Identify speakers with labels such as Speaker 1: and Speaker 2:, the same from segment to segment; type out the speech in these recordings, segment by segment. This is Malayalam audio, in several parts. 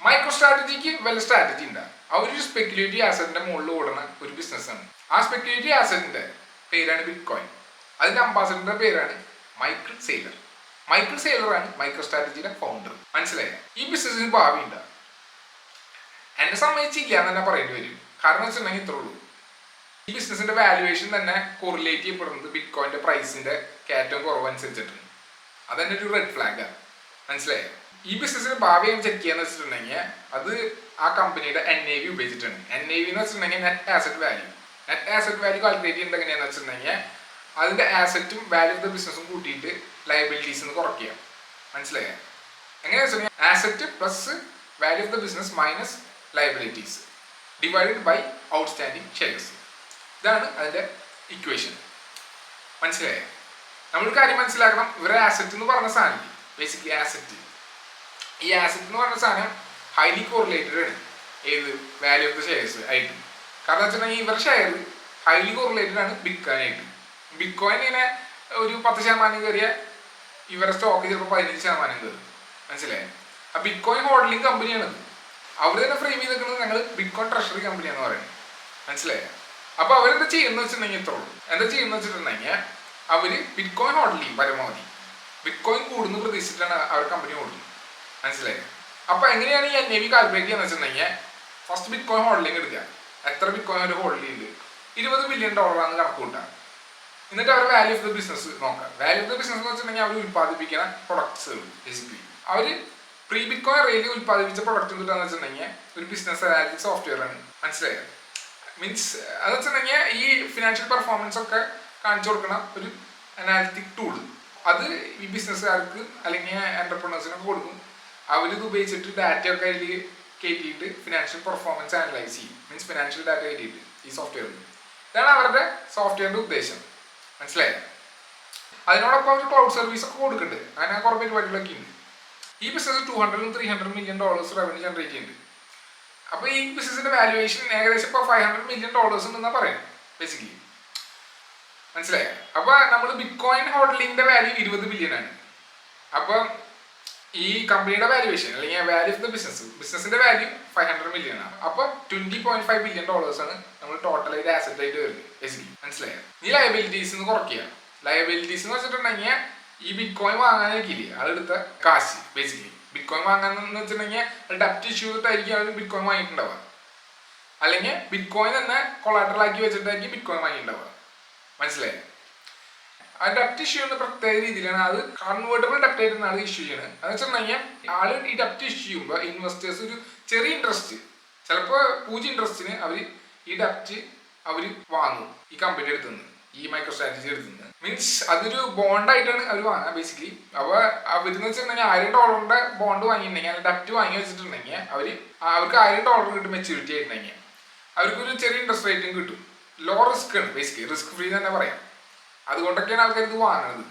Speaker 1: മൈക്രോ സ്ട്രാറ്റജിക്ക് വല്ല സ്ട്രാറ്റജി ഉണ്ട്. അവരൊരു സ്പെക്യുലേറ്റീവ് ആസറ്റിന്റെ മുകളിൽ ഓടുന്ന ഒരു ബിസിനസ്സാണ്. ആ സ്പെക്യുലേറ്റീവ് ആസറ്റിന്റെ പേരാണ് ബിറ്റ് കോയിൻ. അതിന്റെ അംബാസഡറിന്റെ പേരാണ് മൈക്കിൾ സെയ്ലർ. മൈക്കിൾ സെയ്ലറാണ് മൈക്രോ സ്ട്രാറ്റജിയുടെ ഫൗണ്ടർ. മനസ്സിലായ? ഈ ബിസിനസ്സിന് ഭാവി ഉണ്ട്. എന്നെ സമ്മതിച്ചില്ല എന്ന് തന്നെ പറയേണ്ടി വരും. കാരണം വെച്ചിട്ടുണ്ടെങ്കിൽ ഇത്രേ ഉള്ളൂ, ഈ ബിസിനസിന്റെ വാല്യുവേഷൻ തന്നെ കോറിലേറ്റ് ചെയ്യപ്പെടുന്നത് ബിറ്റ് കോയിന്റെ പ്രൈസിന്റെ കയറ്റവും കുറവ് അനുസരിച്ചിട്ടുണ്ട്. അതന്നെ ഒരു റെഡ് ഫ്ലാഗാണ്. മനസ്സിലായോ? ഈ ബിസിനസിന്റെ ഭാവി ചെക്ക് ചെയ്യാന്ന് വെച്ചിട്ടുണ്ടെങ്കിൽ അത് ആ കമ്പനിയുടെ NAV ഉപയോഗിച്ചിട്ടാണ്. NAV എന്ന് വെച്ചിട്ടുണ്ടെങ്കിൽ net asset value. Net asset value calculate ചെയ്യുന്നത് എങ്ങനെയാണെന്ന് വെച്ചിട്ടുണ്ടെങ്കിൽ അതിന്റെ ആസറ്റും വാല്യൂ ഓഫ് ദ ബിസിനസ്സും കൂട്ടിയിട്ട് ലയബിലിറ്റീസ് എന്ന് കുറയ്ക്കുക. മനസ്സിലായോ? എങ്ങനെയാണെന്ന് വെച്ചിട്ടുണ്ടെങ്കിൽ asset plus value of the business minus liabilities divided by outstanding shares. ഇതാണ് അതിന്റെ ഇക്വേഷൻ. മനസ്സിലായോ? നമ്മൾ കാര്യം മനസ്സിലാക്കണം. ഇവരെ ആസറ്റ് എന്ന് പറഞ്ഞ സാധനം, ബേസിക്കലി ആസറ്റ്, ഈ ആസറ്റ് എന്ന് പറഞ്ഞ സാധനം ഹൈലി കോറിലേറ്റഡ് ആണ് ഏത് വാല്യൂ ഓഫ് ദ ഷെയർസ് ആയിട്ട്. കാരണം വെച്ചിട്ടുണ്ടെങ്കിൽ ഇവരുടെ ഷെയർ ഹൈലി കോറിലേറ്റഡ് ആണ് ബിറ്റ് കോയിൻ ആയിട്ട്. ബിറ്റ് കോയിൻ ഇങ്ങനെ ഒരു 10% കയറിയ ഇവരുടെ സ്റ്റോക്ക് ചിലപ്പോൾ 15% കയറും. മനസ്സിലായോ? ആ ബിറ്റ് കോയിൻ ഹോൾഡിംഗ് കമ്പനിയാണത്. അവർ തന്നെ ഫ്രെയിം ചെയ്ത് നിൽക്കുന്നത് ഞങ്ങൾ ബിറ്റ് കോയിൻ ട്രഷറി കമ്പനിയാന്ന് പറയുന്നത്. മനസ്സിലായോ? അപ്പൊ അവരെന്താ ചെയ്യുന്ന വെച്ചിട്ടുണ്ടെങ്കിൽ ഇത്രേ ഉള്ളൂ. എന്താ ചെയ്യുന്ന വെച്ചിട്ടുണ്ടെങ്കിൽ അവര് ബിറ്റ് കോയിൻ ഹോൾഡ് ചെയ്യും പരമാവധി. ബിറ്റ് കോയിൻ കൂടുന്നു പ്രതീക്ഷിച്ചിട്ടാണ് അവർ കമ്പനി ഓടുന്നത്. മനസ്സിലായോ? അപ്പൊ എങ്ങനെയാണ് ഈ NAV കാൽക്കുലേറ്റ് ചെയ്യാന്ന് വെച്ചിട്ടുണ്ടെങ്കിൽ ഫസ്റ്റ് ബിറ്റ് കോയിൻ ഹോൾഡിംഗ് എടുക്കുക. എത്ര ബിറ്റ് കോയിൻ അവർ ഹോൾഡ് ചെയ്യുന്നുണ്ട്? $20 ബില്യൺ കണക്ക് കൂട്ടാം. എന്നിട്ട് അവർ വാല്യൂ ഓഫ് ദ ബിസിനസ് നോക്കാം. വാല്യൂ ഓഫ് ദ ബിസിനസ് എന്ന് വെച്ചിട്ടുണ്ടെങ്കിൽ അവർ ഉത്പാദിപ്പിക്കുന്ന പ്രൊഡക്ട്സ് ബേസിക്കലി അവർ പ്രീ ബിറ്റ് കോയിൻ റേറ്റിൽ ഉത്പാദിപ്പിച്ച പ്രൊഡക്റ്റ് എന്താണെന്ന് വെച്ചിട്ടുണ്ടെങ്കിൽ ഒരു ബിസിനസ് അനാലിറ്റിക് സോഫ്റ്റ്വെയർ ആണ്. മനസ്സിലായോ? മീൻസ് അത് വെച്ചിട്ടുണ്ടെങ്കിൽ ഈ ഫിനാൻഷ്യൽ പെർഫോമൻസ് ഒക്കെ കാണിച്ചു കൊടുക്കണം ഒരു അനാലിറ്റിക് ടൂൾ. അത് ഈ ബിസിനസ്സുകാർക്ക് അല്ലെങ്കിൽ എന്റർപ്രണേഴ്സിനൊക്കെ കൊടുക്കും. അവരിത് ഉപയോഗിച്ചിട്ട് ഡാറ്റ ഒക്കെ അതിൽ കയറ്റിയിട്ട് ഫിനാൻഷ്യൽ പെർഫോമൻസ് അനലൈസ് ചെയ്യും. മീൻസ് ഫിനാൻഷ്യൽ ഡാറ്റ കയറ്റിയിട്ട് ഈ സോഫ്റ്റ്വെയറിൽ. ഇതാണ് അവരുടെ സോഫ്റ്റ്വെയറിന്റെ ഉദ്ദേശം. മനസ്സിലായോ? അതിനോടൊപ്പം അവർ ക്ലൗഡ് സർവീസ് ഒക്കെ കൊടുക്കുന്നുണ്ട്. അങ്ങനെ കുറേ പരിപാടികളൊക്കെ ഉണ്ട്. ഈ ബിസിനസ് $200-300 മില്യൺ റവന്യൂ ജനറേറ്റ് ചെയ്യുന്നുണ്ട്. അപ്പൊ ഈ ബിസിനസിന്റെ വാല്യുവേഷൻ ഏകദേശം ഇപ്പോൾ $500 മില്യൺ ഉണ്ടെന്നാ പറയാം ബേസിക്കലി. മനസ്സിലായോ? അപ്പൊ നമ്മൾ ബിറ്റ് കോയിൻ ഹോൾഡിംഗിന്റെ വാല്യൂ $20 ബില്യൺ ആണ്. അപ്പൊ ഈ കമ്പനിയുടെ വാല്യുവേഷൻ അല്ലെങ്കിൽ വാല്യൂ ഓഫ് ദ ബിസിനസിന്റെ വാല്യൂ $500 മില്യൺ ആണ്. അപ്പൊ $20.5 ബില്യൺ ആണ് നമ്മൾ ടോട്ടലായിട്ട് ആസറ്റ് ആയിട്ട് വരുന്നത് ബേസിക്കലി. മനസ്സിലായോ? ഈ ലയബിലിറ്റീസ് കുറയ്ക്കുക. ലയബിലിറ്റീസ് എന്ന് വെച്ചിട്ടുണ്ടെങ്കിൽ ഈ ബിറ്റ് കോയിൻ വാങ്ങാനൊക്കെയില്ലേ അതെടുത്ത കാശ് ബേസിക്കലി. ബിറ്റ് കോയിൻ വാങ്ങാന്ന് വെച്ചിട്ടുണ്ടെങ്കിൽ ഡെപ്റ്റ് ഇഷ്യൂ ചെയ്തിട്ടായിരിക്കും അവർ ബിറ്റ് കോയിൻ വാങ്ങിയിട്ടുണ്ടാവുക. അല്ലെങ്കിൽ ബിറ്റ് കോയിൻ തന്നെ കൊളാറ്ററൽ ആക്കി വെച്ചിട്ടായിരിക്കും ബിറ്റ് കോയിൻ വാങ്ങിയിട്ടുണ്ടാവുക. മനസ്സിലായോ? ആ ഡെപ്റ്റ് ഇഷ്യൂ എന്ന പ്രത്യേക രീതിയിലാണ് അത് കൺവേർട്ടബിൾ ഡെപ്റ്റ് ആയിട്ടാണ് അത് ഇഷ്യൂ ചെയ്യുന്നത്. എന്ന് വെച്ചിട്ടുണ്ടെങ്കിൽ ആള് ഈ ഡെപ്റ്റ് ഇഷ്യൂ ചെയ്യുമ്പോൾ ഇൻവെസ്റ്റേഴ്സ് ഒരു ചെറിയ ഇൻട്രസ്റ്റ്, ചിലപ്പോൾ 0 ഇൻട്രസ്റ്റിന് അവർ ഈ ഡെപ്റ്റ് അവർ വാങ്ങും ഈ കമ്പനി എടുത്തുനിന്ന്, ഈ മൈക്രോ സ്ട്രാറ്റജി എടുത്തുനിന്ന്. മീൻസ് അതൊരു ബോണ്ടായിട്ടാണ് അവർ വാങ്ങുക ബേസിക്കലി. അപ്പോൾ അവരെന്ന് വെച്ചിട്ടുണ്ടെങ്കിൽ $1000 ബോണ്ട് വാങ്ങിയിട്ടുണ്ടെങ്കിൽ ഡെപ്റ്റ് വാങ്ങി വെച്ചിട്ടുണ്ടെങ്കിൽ അവർക്ക് $1000 കിട്ടും മെച്യൂരിറ്റി ആയിട്ടുണ്ടെങ്കിൽ. അവർക്കൊരു ചെറിയ ഇൻട്രസ്റ്റ് റേറ്റും കിട്ടും. ലോ റിസ്ക് ആണ് ബേസിക്കലി, റിസ്ക് ഫ്രീ തന്നെ പറയാം. അതുകൊണ്ടൊക്കെയാണ് ആൾക്കാർ ഇത് വാങ്ങുന്നത്.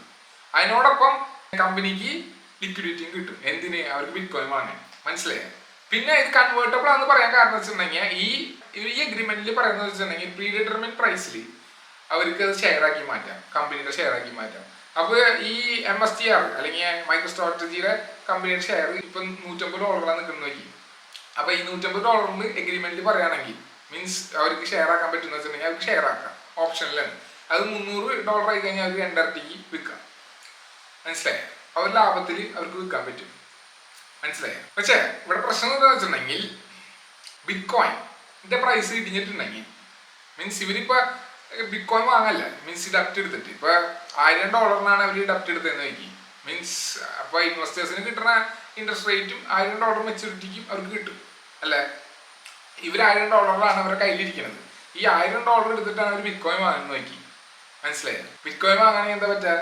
Speaker 1: അതിനോടൊപ്പം കമ്പനിക്ക് ലിക്വിഡിറ്റിയും കിട്ടും. എന്തിന്? അവർക്ക് ബിറ്റ് കോയിൻ വാങ്ങാൻ. മനസ്സിലായോ? പിന്നെ ഇത് കൺവേർട്ടബിൾ ആണെന്ന് പറയാൻ കാരണം വെച്ചിട്ടുണ്ടെങ്കിൽ ഈ അഗ്രിമെന്റിൽ പറയുന്നത് വെച്ചിട്ടുണ്ടെങ്കിൽ പ്രീ ഡിറ്റർമിൻഡ് പ്രൈസിൽ അവർക്ക് അത് ഷെയർ ആക്കി മാറ്റാം, കമ്പനിയുടെ ഷെയർ ആക്കി മാറ്റാം. അപ്പൊ ഈ MSTR അല്ലെങ്കിൽ മൈക്രോ സ്ട്രാറ്റജിയുടെ കമ്പനിയുടെ ഷെയർ ഇപ്പൊ $150 നിൽക്കുന്ന നോക്കി. അപ്പൊ ഈ $150 എഗ്രിമെന്റിൽ പറയുകയാണെങ്കിൽ മീൻസ് അവർക്ക് ഷെയർ ആക്കാൻ പറ്റുന്ന വെച്ചിട്ടുണ്ടെങ്കിൽ അവർക്ക് ഷെയർ ആക്കാം ഓപ്ഷനിലാണ്. അത് $300 ആയി കഴിഞ്ഞാൽ അവർക്ക് രണ്ടിരട്ടിക്ക് വിൽക്കാം. മനസ്സിലായോ? അവർ ലാഭത്തിൽ അവർക്ക് വിൽക്കാൻ പറ്റും. മനസ്സിലായോ? പക്ഷേ ഇവിടെ പ്രശ്നം എന്താണെന്ന് വെച്ചിട്ടുണ്ടെങ്കിൽ ബിറ്റ് കോയിന്റെ പ്രൈസ് ഇടിഞ്ഞിട്ടുണ്ടെങ്കിൽ മീൻസ് ഇവരിപ്പോ ബിറ്റ് കോയിൻ വാങ്ങല്ല. മീൻസ് ഡെപ്റ്റ് എടുത്തിട്ട് ഇപ്പൊ $1000 അവർ ഡെപ്റ്റ് എടുത്തതെന്ന് നോക്കി. മീൻസ് അപ്പൊ ഇൻവെസ്റ്റേഴ്സിന് കിട്ടുന്ന ഇൻട്രസ്റ്റ് റേറ്റും $1000 മെച്യൂരിറ്റിക്കും അവർക്ക് കിട്ടും അല്ലെ. ഇവർ $1000 അവരുടെ കയ്യിലിരിക്കുന്നത്. ഈ $1000 എടുത്തിട്ടാണ് അവർ ബിറ്റ് കോയിൻ വാങ്ങുന്നത് നോക്കി. മനസ്സിലായോ? ബിറ്റ് കോയിൻ വാങ്ങാണെങ്കിൽ എന്താ പറ്റുക?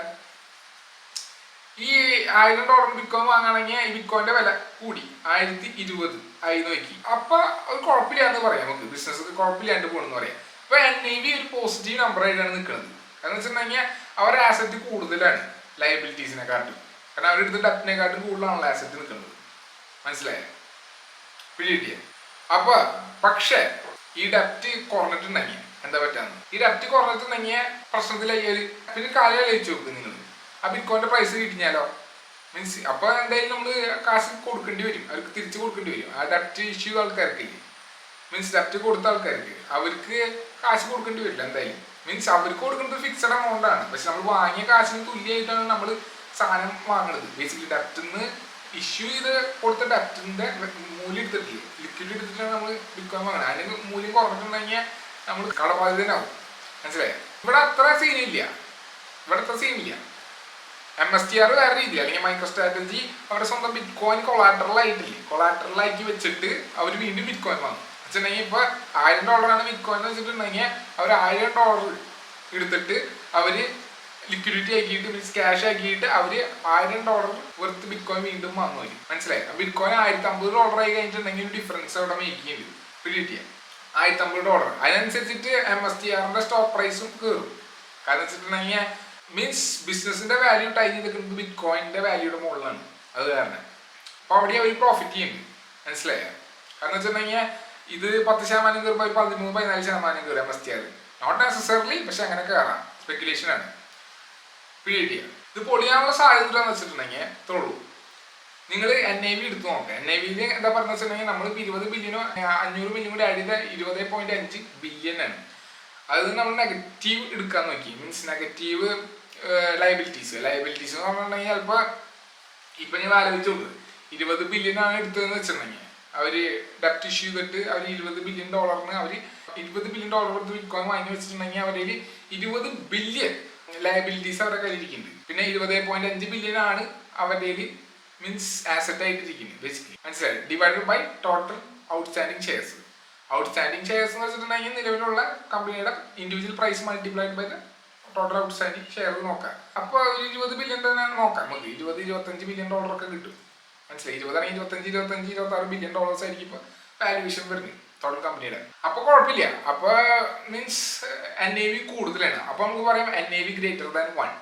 Speaker 1: ഈ $1000 ബിറ്റ് കോയിൻ വാങ്ങുകയാണെങ്കിൽ ഈ ബിറ്റ് കോയിന്റെ വില കൂടി 1020 ആയി നോക്കി. അപ്പൊ അത് കുഴപ്പമില്ലാന്ന് പറയാം, നമുക്ക് ബിസിനസ് കുഴപ്പമില്ലാണ്ട് പോകണമെന്ന് പറയാം. അപ്പൊ NAV ഒരു പോസിറ്റീവ് നമ്പർ ആയിട്ടാണ് നിൽക്കുന്നത്. കാരണം വെച്ചിട്ടുണ്ടെങ്കിൽ അവരുടെ ആസറ്റ് കൂടുതലാണ് ലയബിലിറ്റീസിനെക്കാട്ടും. കാരണം അവരെടുത്ത് ഡെപ്റ്റിനെക്കാട്ടും കൂടുതലാണല്ലോ ആസറ്റ് നിൽക്കുന്നത്. മനസ്സിലായോ? പിടികിട്ടിയ? അപ്പൊ പക്ഷെ ഈ ഡെപ്റ്റ് കുറഞ്ഞിട്ടുണ്ടെങ്കിൽ എന്താ പറ്റാന്ന്? ഈ ഡെപ്റ്റ് കുറഞ്ഞിട്ടുണ്ടെങ്കിൽ പ്രശ്നത്തിലായി. പിന്നെ കാലം ലയിച്ചു നോക്ക് നിങ്ങൾ. ആ ബിറ്റ് കോയിന്റെ പ്രൈസ് കിട്ടിഞ്ഞാലോ മീൻസ് അപ്പൊ എന്തായാലും നമ്മള് കാശ് കൊടുക്കേണ്ടി വരും, അവർക്ക് തിരിച്ചു കൊടുക്കേണ്ടി വരും. ആ ഡെപ്റ്റ് ഇഷ്യൂ ആൾക്കാർക്ക്, മീൻസ് ഡെപ്റ്റ് കൊടുത്ത ആൾക്കാർക്ക് അവർക്ക് കാശ് കൊടുക്കേണ്ടി വരില്ല എന്തായാലും. മീൻസ് അവർക്ക് കൊടുക്കുന്നത് ഫിക്സഡ് എമൗണ്ട് ആണ്, പക്ഷെ നമ്മൾ വാങ്ങിയ കാശിന് തുല്യമായിട്ടാണ് നമ്മൾ സാധനം വാങ്ങുന്നത്. ബേസിക്കലി ഡെപ്റ്റിന്ന് ഇഷ്യൂ ചെയ്ത് കൊടുത്ത ഡെപ്റ്റിന്റെ മൂല്യം എടുത്തിട്ടില്ല, ലിക്വിഡ് എടുത്തിട്ടാണ് നമ്മൾ ബിറ്റ്കോയിൻ വാങ്ങുന്നത്. അതിന് മൂല്യം കുറഞ്ഞിട്ടുണ്ടെങ്കിൽ നമ്മൾ കടബാധിതനാവും. മനസ്സിലായോ? ഇവിടെ അത്ര സീനില്ല, ഇവിടെ അത്ര സീനില്ല. MSTR വേറെ രീതി, അല്ലെങ്കിൽ മൈക്രോ സ്ട്രാറ്റജി അവരുടെ സ്വന്തം ബിറ്റ് കോയിൻ കൊളാറ്ററലായിട്ടില്ലേ, കൊളാറ്ററലാക്കി വെച്ചിട്ട് അവർ വീണ്ടും ബിറ്റ് കോയിൻ വാങ്ങും. വെച്ചിട്ടുണ്ടെങ്കിൽ ഇപ്പൊ $1000 ബിറ്റ് കോയിൻ വെച്ചിട്ടുണ്ടെങ്കിൽ അവർ $1000 എടുത്തിട്ട് അവര് ലിക്വിഡിറ്റി ആക്കിയിട്ട് മീൻസ് ക്യാഷ് ആക്കിയിട്ട് അവര് $1000 വർത്ത് ബിറ്റ് കോയിൻ വീണ്ടും വാങ്ങും. മനസ്സിലായി? ബിറ്റ് കോയിൻ $1050 ആയി കഴിഞ്ഞിട്ടുണ്ടെങ്കിൽ ഡിഫറൻസ് അവിടെ മേക്ക് ചെയ്യുന്നുണ്ട്. പിടികിട്ടിയ $1050 അതിനനുസരിച്ചിട്ട് MSTRന്റെ സ്റ്റോക്ക് പ്രൈസും കയറും. കാരണം വെച്ചിട്ടുണ്ടെങ്കിൽ മീൻസ് ബിസിനസിന്റെ വാല്യൂ ടൈ ചെയ്തിരിക്കുന്നത് ബിറ്റ് കോയിന്റെ വാല്യൂയുടെ മുകളിലാണ്. അത് കാരണം അപ്പൊ അവിടെ അവർ പ്രോഫിറ്റ് ചെയ്യുന്നുണ്ട്. മനസ്സിലായ? കാരണം വെച്ചിട്ടുണ്ടെങ്കിൽ ഇത് 10% കയറുമ്പോൾ 13-14% കയറും MSTR. നോട്ട് നെസസറിലി, പക്ഷെ അങ്ങനെ കയറാം, സ്പെക്കുലേഷൻ ആണ്. പിടികിട്ടിയ ഇത് പൊളിയാനുള്ള സാധ്യത എന്താണെന്ന് വെച്ചിട്ടുണ്ടെങ്കിൽ ഇത്രേ ഉള്ളൂ. നിങ്ങൾ NAV എടുത്ത് നോക്കാം. NAVയിൽ എന്താ പറഞ്ഞ വെച്ചിട്ടുണ്ടെങ്കിൽ നമ്മൾ 20 ബില്യനോ 500 മില്യൺ കൂടി ആഡ് ചെയ്ത 20.5 ബില്യൺ ആണ്. അത് നമ്മൾ നെഗറ്റീവ് എടുക്കാൻ നോക്കി, മീൻസ് നെഗറ്റീവ് ലയബിലിറ്റീസ് എന്ന് പറഞ്ഞിട്ടുണ്ടെങ്കിൽ ചിലപ്പോൾ ഇപ്പൊ നിങ്ങൾ ആലോചിച്ചോളൂ, 20 ബില്യൺ ആണ് എടുത്തതെന്ന് വെച്ചിട്ടുണ്ടെങ്കിൽ അവര് ഡെപ്റ്റ് ഇഷ്യൂ ചെയ്തിട്ട് അവർ $20 ബില്യൺ അവർ $20 ബില്യൺ കൊടുത്ത് ബിറ്റ്കോയിൻ വാങ്ങി വെച്ചിട്ടുണ്ടെങ്കിൽ അവരിൽ 20 ബില്യൺ ലയബിലിറ്റീസ് അവരുടെ കയ്യിലിരിക്കുന്നുണ്ട്. പിന്നെ 20.5 ബില്യൺ ആണ് അവരുടെ മീൻസ് ആസെറ്റ് ആയിട്ട് ഇരിക്കുന്നത് ബേസിക്കലി. മനസ്സിലായി? Divided by total outstanding shares. Outstanding shares എന്ന് വെച്ചിട്ടുണ്ടെങ്കിൽ നിലവിലുള്ള കമ്പനിയുടെ individual price multiplied by total outstanding share നോക്കാം. അപ്പോൾ ഒരു 20 ബില്യൺ തന്നെ നോക്കാം. നമുക്ക് $20-25 ബില്യൺ ഒക്കെ കിട്ടും. മനസ്സിലായി? 20 ആണെങ്കിൽ 25-26 ബില്യൺ ആയിരിക്കും ഇപ്പൊ വാല്യൂവേഷൻ വരുന്നത് ടോട്ടൽ കമ്പനിയുടെ. അപ്പൊ കുഴപ്പമില്ല. അപ്പൊ മീൻസ് NAV കൂടുതലാണ്. അപ്പൊ നമുക്ക് പറയാം NAV ഗ്രേറ്റർ ദാൻ 1.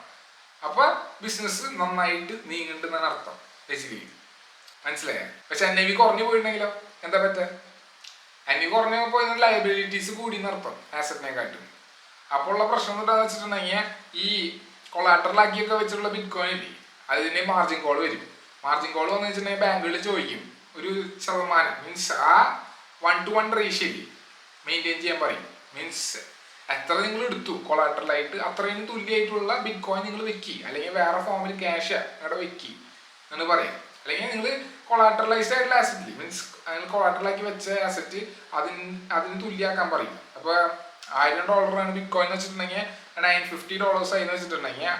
Speaker 1: അപ്പൊ ബിസിനസ് നന്നായിട്ട് നീങ്ങുന്നുണ്ടെന്നാണ് അർത്ഥം ബേസിക്കലി. മനസ്സിലായോ? പക്ഷെ NAV കുറഞ്ഞു പോയിട്ടുണ്ടെങ്കിലോ എന്താ പറ്റുക? NAV കുറഞ്ഞു പോയി ലയബിലിറ്റീസ് കൂടി എന്നർത്ഥം ആസറ്റിനെക്കാട്ടും. അപ്പോൾ ഉള്ള പ്രശ്നം എന്താണെന്ന് വെച്ചിട്ടുണ്ടെങ്കിൽ ഈ കൊളാറ്ററലാക്കിയൊക്കെ വെച്ചിട്ടുള്ള ബിറ്റ് കോയിൻ ഇല്ലേ, അതിന് മാർജിൻ കോൾ വരും. മാർജിൻ കോൾ വന്നു വെച്ചിട്ടുണ്ടെങ്കിൽ ബാങ്കുകളിൽ ചോദിക്കും ഒരു ശതമാനം, മീൻസ് ആ 1-to-1 റേഷ്യോയിൽ മെയിൻറ്റെയിൻ ചെയ്യാൻ പറയും. മീൻസ് എത്ര നിങ്ങൾ എടുത്തു കൊളാറ്ററലായിട്ട് അത്രയും തുല്യമായിട്ടുള്ള ബിറ്റ് കോയിൻ നിങ്ങൾ വെക്കി, അല്ലെങ്കിൽ വേറെ ഫോമിൽ ക്യാഷ് അവിടെ വെക്കി എന്ന് പറയാം. അല്ലെങ്കിൽ നിങ്ങൾ കൊളാറ്ററലൈസ്ഡ് ആയിട്ടുള്ള ആസറ്റ്, മീൻസ് നിങ്ങൾ കൊളാറ്ററലാക്കി വെച്ച ആസറ്റ് അതിന് തുല്യമാക്കാൻ പറയും. അപ്പോൾ $1000 ബിറ്റ് കോയിൻ വെച്ചിട്ടുണ്ടെങ്കിൽ $950 ആയി വെച്ചിട്ടുണ്ടെങ്കിൽ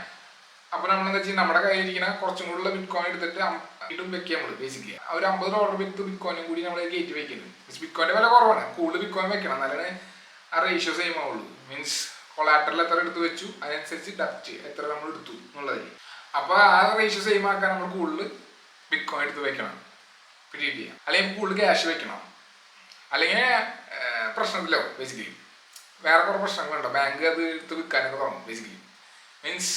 Speaker 1: അപ്പൊ നമ്മളെന്താ വെച്ചാൽ നമ്മുടെ കയ്യിലിരിക്കുന്ന കുറച്ചും കൂടെ ബിറ്റ് കോയിൻ എടുത്തിട്ട് വീണ്ടും വെക്കുക. നമ്മൾ ബേസിക്കലി ഒരു $50 ബിറ്റ് കോയിനും കൂടി നമ്മൾ കയറ്റി വെക്കുന്നത്. ബിറ്റ് കോയിന്റെ വില കുറവാണ്, കൂടുതൽ ബിറ്റ് കോയിൻ വെക്കണം, എന്നാലാണ് ആ റേഷ്യോ സെയിം ആവുള്ളൂ. മീൻസ് കൊളാറ്ററൽ എത്ര എടുത്ത് വെച്ചു അതിനനുസരിച്ച് ഡെപ്റ്റ് എത്ര നമ്മൾ എടുത്തു എന്നുള്ളത്. അപ്പൊ ആ റേഷ്യോ സെയിം ആക്കാൻ നമ്മൾ കൂടുതൽ ബിറ്റ് കോയിൻ എടുത്ത് വെക്കണം, പിരീഡ് ചെയ്യാം. അല്ലെങ്കിൽ കൂടുതൽ ക്യാഷ് വെക്കണം, അല്ലെങ്കിൽ പ്രശ്നത്തിലോ ബേസിക്കലി വേറെ കുറെ പ്രശ്നങ്ങളുണ്ടോ. ബാങ്ക് അത് എടുത്ത് വിൽക്കാനൊക്കെ തുടങ്ങും ബേസിക്കലി. മീൻസ്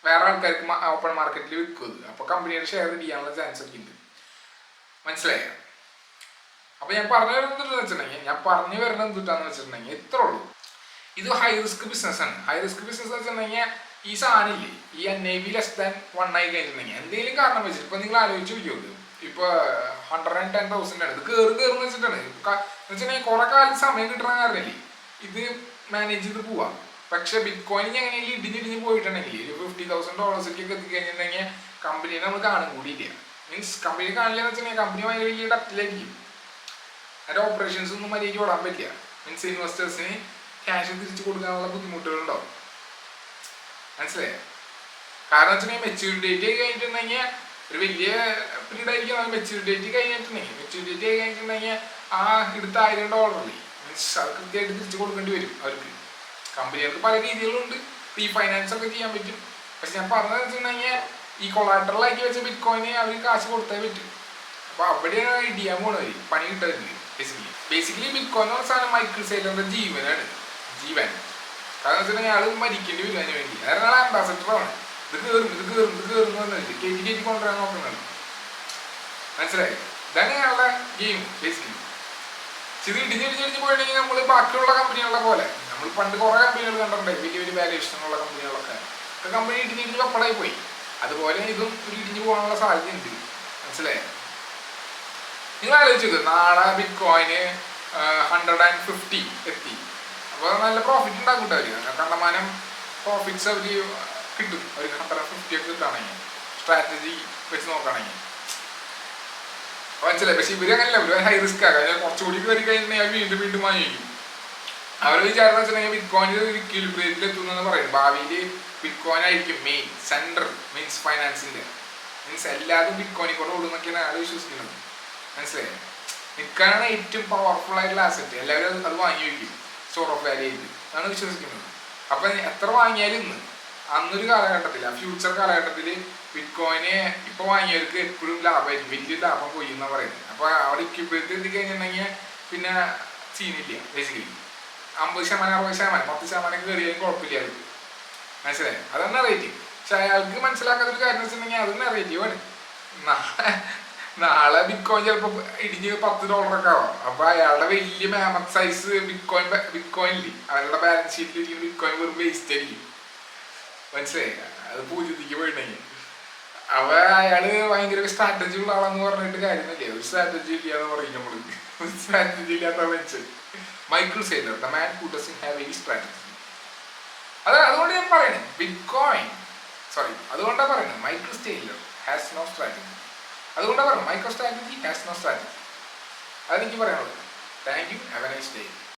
Speaker 1: വേറെ ആൾക്കാർക്ക് ഓപ്പൺ മാർക്കറ്റിൽ വിൽക്കും. അപ്പൊ കമ്പനിയുടെ ഷെയർ ചെയ്യാനുള്ള ചാൻസ് ഒക്കെ ഉണ്ട്. മനസ്സിലായോ? അപ്പൊ ഞാൻ പറഞ്ഞു വരുന്നത് വെച്ചിട്ടുണ്ടെങ്കിൽ ഇത്ര ഉള്ളൂ. ഇത് ഹൈ റിസ്ക് ബിസിനസ് ആണ്. ഹൈ റിസ്ക് ബിസിനസ് വെച്ചിട്ടുണ്ടെങ്കിൽ ഈ സാധനമില്ലേ, ഈ NAV ലെസ് ദാൻ 1 ആയി കഴിഞ്ഞിട്ടുണ്ടെങ്കിൽ എന്തെങ്കിലും കാരണം വെച്ചിട്ട് ഇപ്പൊ നിങ്ങൾ ആലോചിച്ച് നോക്കിയോളൂ. ഇപ്പൊ 110,000 ആണ് ഇത് കയറുന്ന വെച്ചിട്ടാണ്. വെച്ചിട്ടുണ്ടെങ്കിൽ കുറെ കാലം സമയം കിട്ടണ കാരണല്ലേ ഇത് മാനേജ് ചെയ്ത് പോവാം. പക്ഷെ ബിറ്റ് കോയിൻ എങ്ങനെയെങ്കിലും ഇടിഞ്ഞിടിഞ്ഞ് പോയിട്ടുണ്ടെങ്കിൽ $50,000 എത്തിക്കഴിഞ്ഞിട്ടുണ്ടെങ്കിൽ കമ്പനിയെ നമ്മൾ കാണും കൂടിയില്ല. മീൻസ് കമ്പനി കാണില്ല എന്ന് വെച്ചിട്ടുണ്ടെങ്കിൽ കമ്പനി ഭയങ്കര വലിയ ഡെപ്റ്റിലായിരിക്കും. അതിന്റെ ഓപ്പറേഷൻസ് ഒന്നും മര്യാദയ്ക്ക് ഓടാൻ പറ്റില്ല. മീൻസ് ഇൻവെസ്റ്റേഴ്സിന് ക്യാഷ് തിരിച്ചു കൊടുക്കാനുള്ള ബുദ്ധിമുട്ടുകളുണ്ടാവും. മനസ്സിലായോ? കാരണം വെച്ചിട്ടുണ്ടെങ്കിൽ മെച്യൂരിറ്റി ഡേറ്റ് കഴിഞ്ഞിട്ടുണ്ടെങ്കിൽ ഒരു വലിയ പീരീഡ് ആയിരിക്കും. മെച്യൂരിറ്റി കഴിഞ്ഞിട്ടുണ്ടെങ്കിൽ ആ എടുത്ത $1000 മീൻസ് അത് കൃത്യമായിട്ട് തിരിച്ചു കൊടുക്കേണ്ടി വരും അവർക്ക്. കമ്പനികൾക്ക് പല രീതികളുണ്ട്, റീഫൈനാൻസ് ഒക്കെ ചെയ്യാൻ പറ്റും. പക്ഷെ ഞാൻ പറഞ്ഞത് വെച്ചിട്ടുണ്ടെങ്കിൽ ഈ കൊളാറ്ററലാക്കി വെച്ച ബിറ്റ് കോയിന് അവർ കാശ് കൊടുത്തേ പറ്റും. അപ്പൊ അവിടെയാണ് ഇടിയാൻ പോണവര് പണി കിട്ടുന്നത്. ബേസിക്കലി ബിറ്റ് കോയിൻ എന്ന് പറഞ്ഞ സാധനം മൈക്കിൾ സെയിലറിന്റെ ജീവൻ. കാരണം വെച്ചിട്ടുണ്ടെങ്കിൽ ആള് മരിക്കേണ്ടി വരും അതിന് വേണ്ടി. അതായത് ആൾ അംബാസഡറാണ്. ഇത് കയറും പറഞ്ഞിട്ട് കേറ്റി കൊണ്ടുവരാൻ നോക്കുന്നത്. മനസ്സിലായി? ഇതാണ് അയാളുടെ ഗെയിം ബേസിക്കലി. ഇത് ഇടിഞ്ഞിടിഞ്ഞിടിഞ്ഞ് പോയിട്ടുണ്ടെങ്കിൽ നമ്മൾ ബാക്കിയുള്ള കമ്പനികളെ പോലെ നമ്മൾ പണ്ട് കുറെ കമ്പനികൾ കണ്ടിട്ടുണ്ടായി, വലിയ വലിയ വാല്യൂഷനുള്ള കമ്പനികളൊക്കെ. കമ്പനി ഇടിഞ്ഞിടിഞ്ഞ് പപ്പടായി പോയി. അതുപോലെ ഇതും ഒരു ഇടിഞ്ഞു പോകാനുള്ള സാധ്യതയുണ്ട്. മനസ്സിലായോ? നിങ്ങൾ ആലോചിച്ചത് നാളെ ബിറ്റ് കോയിന് 150 എത്തി. അപ്പോൾ നല്ല പ്രോഫിറ്റ് ഉണ്ടാക്കും അവർ. കണ്ടമാനം പ്രോഫിറ്റ്സ് അവർ കിട്ടും. അവർ 150 ഒക്കെ കിട്ടുകയാണെങ്കിൽ സ്ട്രാറ്റജി വെച്ച് നോക്കുകയാണെങ്കിൽ മനസ്സിലായി. പക്ഷെ ഇവര് അങ്ങനെയല്ല, ഇവര് ഹൈ റിസ്ക് ആകാം. കുറച്ചുകൂടി കയറി കഴിഞ്ഞാൽ വീണ്ടും വീണ്ടും വാങ്ങിക്കും. അവർ വിചാരം വെച്ചിട്ടുണ്ടെങ്കിൽ ബിറ്റ് കോയിൻ ഒരു ഇക്വിലിബ്രിയത്തിൽ എത്തുന്നെന്ന് പറയും. ഭാവിയിൽ ബിറ്റ് കോയിൻ ആയിരിക്കും മെയിൻ സെന്റർ, മീൻസ് ഫൈനാൻസിന്റെ, മീൻസ് എല്ലാതും ബിറ്റ് കോയിനിൽ കൂടെ ഓടുന്നൊക്കെയാണ് ആൾ വിശ്വസിക്കുന്നത്. മനസ്സിലായി? നിൽക്കാനാണ് ഏറ്റവും പവർഫുൾ ആയിട്ടുള്ള ആസെറ്റ്. എല്ലാവരും അത് വാങ്ങി വയ്ക്കും സ്റ്റോർ ഓഫ് വാല്യൂ ആയിട്ട്, അതാണ് വിശ്വസിക്കുന്നത്. അപ്പൊ എത്ര വാങ്ങിയാലും ഇന്ന് അന്നൊരു കാലഘട്ടത്തിൽ, ആ ഫ്യൂച്ചർ കാലഘട്ടത്തിൽ ബിറ്റ് കോയിനെ ഇപ്പൊ വാങ്ങിയവർക്ക് എപ്പോഴും ലാഭമായിരിക്കും, വലിയ ലാഭം പോയി എന്നാ പറയുന്നത്. അപ്പൊ അവിടെ ഇക്വിബ്രിയത്തിൽ എത്തിക്കഴിഞ്ഞിട്ടുണ്ടെങ്കിൽ പിന്നെ സീനില്ല. ബേസിക്കലി 50%, 60%, 10% കയറിയാലും കുഴപ്പമില്ല. അത് മനസ്സിലായി? അതന്നെ റേറ്റിംഗ്. പക്ഷെ അയാൾക്ക് മനസ്സിലാക്കാത്തൊരു കാര്യം വെച്ചിട്ടുണ്ടെങ്കിൽ അതന്നെ റേറ്റീവാണ്. നാളെ ബിറ്റ് കോയിൻ ചിലപ്പോൾ ഇടിഞ്ഞ് $10 ആവാം. അപ്പൊ അയാളുടെ വലിയ മാമത്ത് സൈസ് ബിറ്റ് കോയിനില്ലേ, അയാളുടെ ബാലൻസ് ഷീറ്റിൽ ഇരിക്കുന്ന ബിറ്റ് കോയിൻ വെറും വേസ്റ്റ് ആയിരിക്കും. മനസ്സിലായി? അത് പൂജ്യത്തിക്ക് പോയിട്ടുണ്ടെങ്കിൽ അവ അയാള് ഭയങ്കര സ്ട്രാറ്റജി ഉള്ള ആളെന്ന് പറഞ്ഞിട്ട് കാര്യമില്ലേ. ഒരു സ്ട്രാറ്റജി ഇല്ലാന്ന് പറയും നമ്മള്. ഒരു സ്ട്രാറ്റജി ഇല്ലാത്ത മനുഷ്യൻ Michael Saylor, the man who doesn't have any strategy. അതുകൊണ്ട് ഞാൻ പറയുന്നത് അതുകൊണ്ടാണ് പറയുന്നത് Michael Saylor has no strategy. അതുകൊണ്ടാണ് പറയുന്നത് MicroStrategy has no strategy. അതെനിക്ക് പറയാനുള്ളത്. Thank you. Have a nice day.